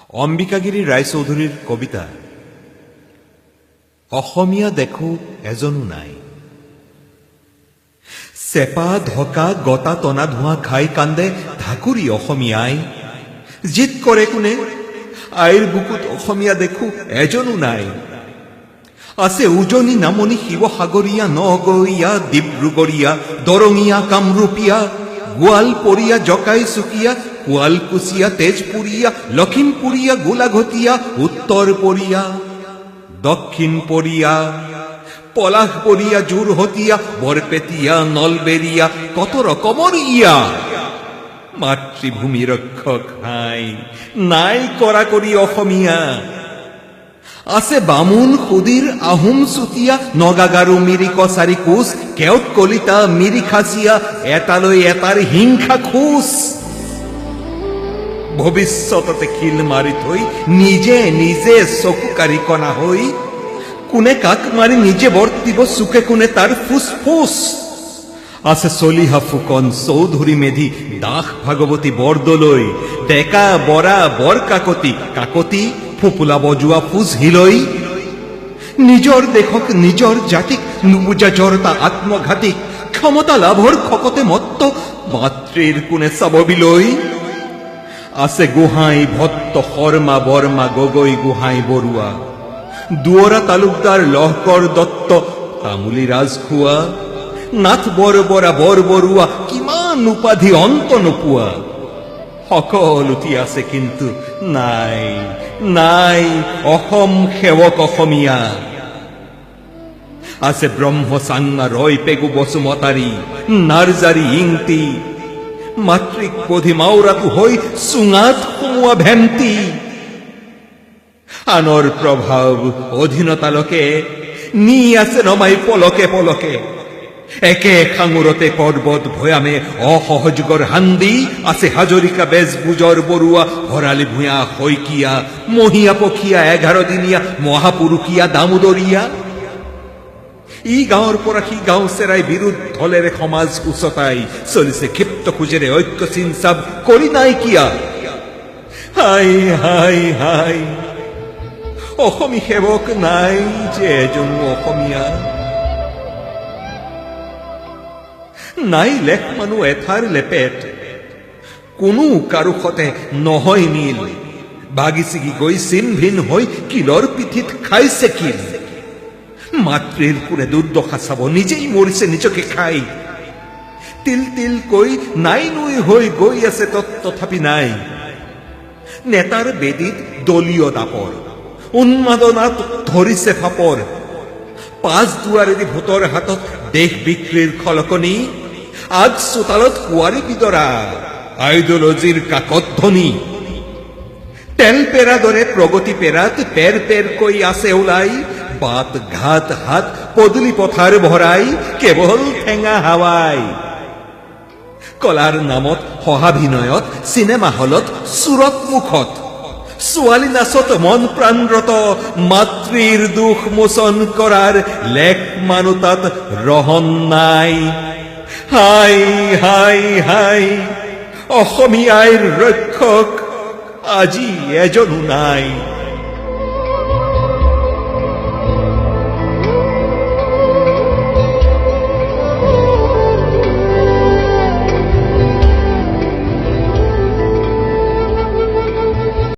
অম্বিকাগিৰি ৰায়চৌধুৰীৰ কবিতা অসমীয়া দেখো এজনো নাই। চেপা ধকা গতা টনা ধোঁৱা খাই কান্দে ঠাকুৰী অসমীয়াই। জিত কৰে কোনে আইৰ বুকুত অসমীয়া দেখো এজনো নাই। আছে উজনি নামনি শিৱসাগৰীয়া নগৰীয়া ডিব্ৰুগড়ীয়া দৰঙীয়া কামৰূপীয়া গোৱালপৰীয়া জকাইচুকীয়া শুৱালকুছিয়া তেজপুৰীয়া লখিমপুৰীয়া গোলাঘটীয়া উত্তৰপৰীয়া দক্ষিণপৰীয়া পলাশপৰীয়া যোৰহতীয়া বৰপেটীয়া নলবেৰীয়া কত ৰকমৰ ইয়া। মাতৃভূমি ৰক্ষক হাই নাই কৰা কৰি অসমীয়া। আছে বামুণ সুদীৰ আহোম চুতীয়া নগাগাৰু মিৰি কছাৰী কোচ কেওট কলিতা মিৰি খাচিয়া এটালৈ এটাৰ হিংসা খোজ। ভৱিষ্যততে শিল মাৰি থৈ নিজে নিজে চকু কাৰি কণা হৈ কোনে কাক মাৰি নিজে বৰ্তিব চুকে কোনে তাৰ ফুচফুচ। আছে চলিহা ফুকন চৌধুৰী মেধি দাস ভাগৱতী বৰদলৈ ডেকা বৰা বৰ কাকতি কাকতি ফুপুলা বজোৱা ফুজ হিলৈ। নিজৰ দেশক নিজৰ জাতিক নুবুজা জৰতা আত্মঘাতিক ক্ষমতা লাভৰ খকতে মত্ত মাতৃৰ কোনে চাব বিলৈ। আছে গোহাঁই ভট্ট শৰ্মা বৰ্মা গগৈ গোহাঁই বৰুৱা দুৱৰা তালুকদাৰ লহকৰ দত্ত তামুলী ৰাজখোৱা নাথ বৰবৰা বৰবৰুৱা কিমান উপাধি অন্ত নোপোৱা। সকলোটি আছে কিন্তু নাই নাই অসম সেৱক অসমীয়া। আছে ব্ৰহ্ম চাংমা ৰয় পেগু বসুমতাৰী নাৰ্জাৰী ইংতি মাতৃক পধি মাওৰাটো হৈ চুঙাত সোমোৱা ভেমতি। আনৰ প্ৰভাৱ অধীনতালকে নি আছে নমাই পলকে পলকে একে খাঙুৰতে পৰ্বত ভৈয়ামে অসহযোগৰ হান্দি। আছে হাজৰিকা বেজবুজৰ বৰুৱা ভৰালী ভূঞা শইকীয়া মহীয়া পখীয়া 11 দিনীয়া মহাপুৰুষীয়া দামোদৰীয়া। ই গাঁৱৰ পৰা সি গাঁও চেৰাই বিৰুদ্ধ হলেৰে সমাজ উচতাই চলিছে ক্ষিপ্ত খোজেৰে ঐক্য চিনচাব কৰি নাইকিয়া। হাই হাই হাই অসমী সেৱক নাই যে এজনো অসমীয়া। নাই লেখ মানুহ এঠাৰ লেপেট কোনো কাৰো সতে নহয় নীল। ভাগি ছিগি গৈ চিন ভিন হৈ কিলৰ পিঠিত খাইছে কিল। মাতৃৰ কোনে দুৰ্দশা চাব নিজেই মৰিছে নিজকে খাই। তিল তিল কৈ নাই নৈ হৈ গৈ আছে তথাপি নাই। নেতাৰ বেদীত দলীয় দাপৰ উন্মাদনাত ধৰিছে ফাপৰ। পাঁচ দুৱাৰেদি ভোটৰ হাতত দেশ বিক্ৰীৰ খলকনি আগ চোতালত কুঁৱাৰী বিদৰা আইডিঅলজিৰ কাকত ধ্বনি। তেল পেৰা দৰে প্ৰগতি পেৰাত পেৰ পেৰকৈ আছে ওলাই বাট ঘাট হাত পদূলি পথাৰ ভৰাই কেৱল ঠেঙা হাৱাই। কলাৰ নামত সহাভিনয়ত চিনেমা হলত চুৰত মুখত ছোৱালী নাচত মন প্ৰাণৰত মাতৃৰ দুখ মোচন কৰাৰ লেখ মানুহ তাত ৰহন নাই। হাই হাই হাই অসমীয়াৰ ৰক্ষক আজি এজনো নাই।